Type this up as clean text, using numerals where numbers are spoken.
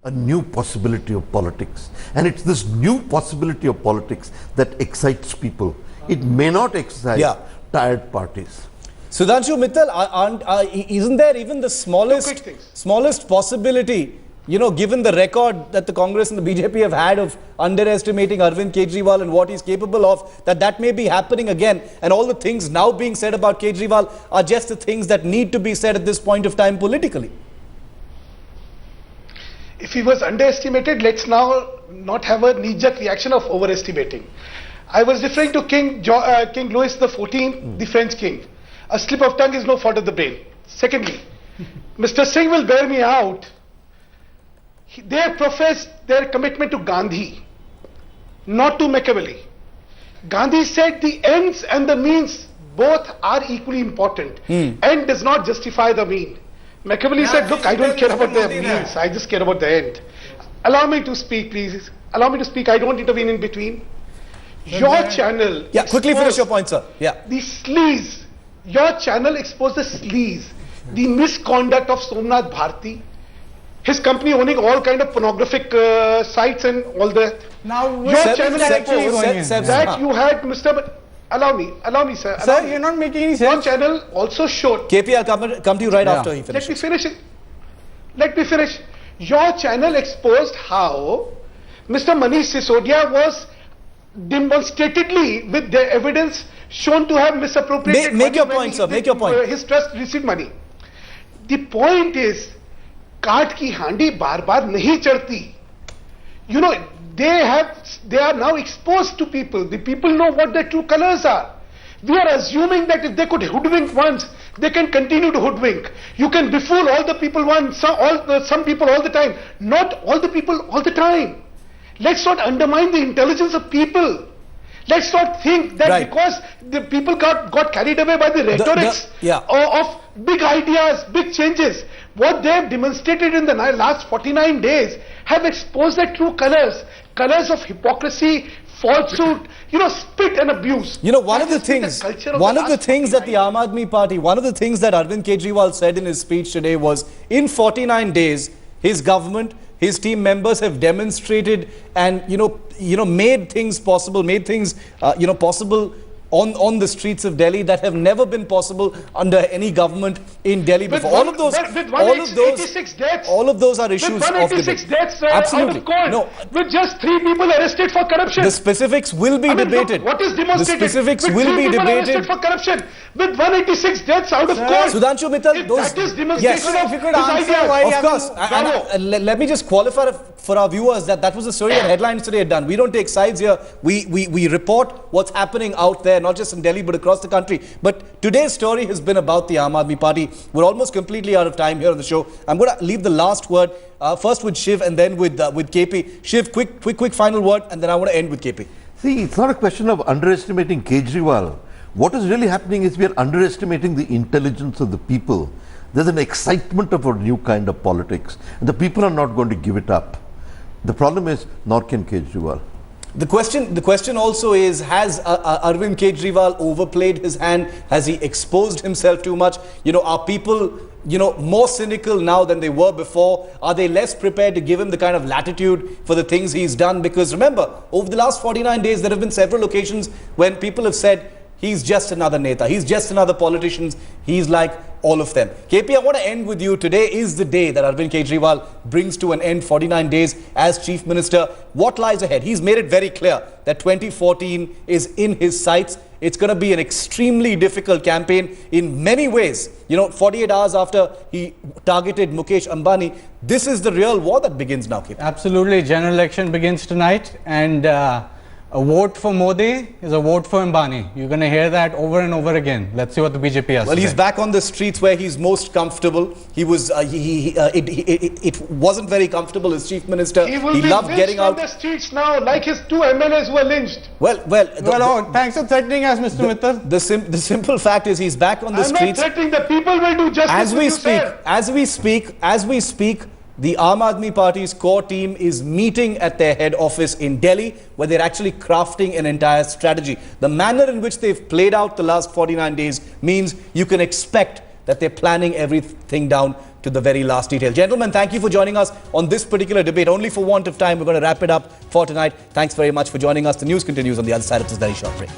a new possibility of politics. And it's this new possibility of politics that excites people. It may not excite tired parties. Sudhanshu Mittal, isn't there even the smallest possibility, you know, given the record that the Congress and the BJP have had of underestimating Arvind Kejriwal and what he's capable of, that may be happening again, and all the things now being said about Kejriwal are just the things that need to be said at this point of time politically? If he was underestimated, let's now not have a knee-jerk reaction of overestimating. I was referring to King Louis XIV, the French king. A slip of tongue is no fault of the brain. Secondly, Mr. Singh will bear me out. They professed their commitment to Gandhi, not to Machiavelli. Gandhi said the ends and the means both are equally important. End does not justify the mean. Machiavelli said, look, I don't care about the means, I just care about the end. Allow me to speak, please. Allow me to speak, I don't intervene in between. Your channel... Yeah, quickly finish your point, sir. Yeah. The sleaze. Your channel exposed the sleaze, the misconduct of Somnath Bharti, his company owning all kind of pornographic sites and all that. Now, your channel exposed that you had Mr. Allow me, sir. Sir, you're not making any sense. Your channel also showed. KP, I'll come to you right after he finishes. Let me finish it. Let me finish. Your channel exposed how Mr. Manish Sisodia was demonstrably, with the evidence, shown to have misappropriated Make your point, sir. Make your point. His trust received money. The point is, काट की हांडी बार-बार नहीं चढ़ती. You know, they are now exposed to people. The people know what their true colors are. We are assuming that if they could hoodwink once, they can continue to hoodwink. You can befool all the people once, some people all the time. Not all the people all the time. Let's not undermine the intelligence of people. Let's not think that because the people got carried away by the rhetorics of big ideas, big changes. What they have demonstrated in the last 49 days have exposed their true colors. Colors of hypocrisy, falsehood, you know, spit and abuse. You know, one of the things that the Aam Aadmi Party, one of the things that Arvind Kejriwal said in his speech today was, in 49 days, his government, his team members have demonstrated and, made things possible, possible on the streets of Delhi that have never been possible under any government in Delhi before. All of those are issues of the day. Deaths, absolutely. Out of court, no. With just 3 people arrested for corruption. The specifics will be debated. Look, what is demonstrated? The specifics with will be debated for corruption. With 186 deaths out of court. Sudhanshu Mittal, that is demonstration of his idea. Of course. Let me just qualify for our viewers that was the story that Headlines Today had done. We don't take sides here. We report what's happening out there, not just in Delhi but across the country. But today's story has been about the Aam Aadmi Party. We're almost completely out of time here on the show. I'm going to leave the last word first with Shiv and then with KP. Shiv, quick final word, and then I want to end with KP. See, it's not a question of underestimating Kejriwal. What is really happening is we are underestimating the intelligence of the people. There's an excitement of a new kind of politics. And the people are not going to give it up. The problem is, nor can Kejriwal. The question also is, has Arvind Kejriwal overplayed his hand? Has he exposed himself too much? Are people, more cynical now than they were before? Are they less prepared to give him the kind of latitude for the things he's done? Because remember, over the last 49 days, there have been several occasions when people have said, he's just another Neta. He's just another politician. He's like all of them. KP, I want to end with you. Today is the day that Arvind Kejriwal brings to an end 49 days as Chief Minister. What lies ahead? He's made it very clear that 2014 is in his sights. It's going to be an extremely difficult campaign in many ways. 48 hours after he targeted Mukesh Ambani, this is the real war that begins now, KP. Absolutely. General election begins tonight, and a vote for Modi is a vote for Ambani. You're going to hear that over and over again. Let's see what the BJP has to say. Well, he's back on the streets where he's most comfortable. He was, it wasn't very comfortable as Chief Minister. He loved getting out on the streets now, like his 2 MLAs who were lynched. Well, thanks for threatening us, Mr. Mittal. The simple fact is he's back on the streets. I'm not threatening. The people will do justice as we speak. The Aam Aadmi Party's core team is meeting at their head office in Delhi, where they're actually crafting an entire strategy. The manner in which they've played out the last 49 days means you can expect that they're planning everything down to the very last detail. Gentlemen, thank you for joining us on this particular debate. Only for want of time, we're going to wrap it up for tonight. Thanks very much for joining us. The news continues on the other side of this very short break.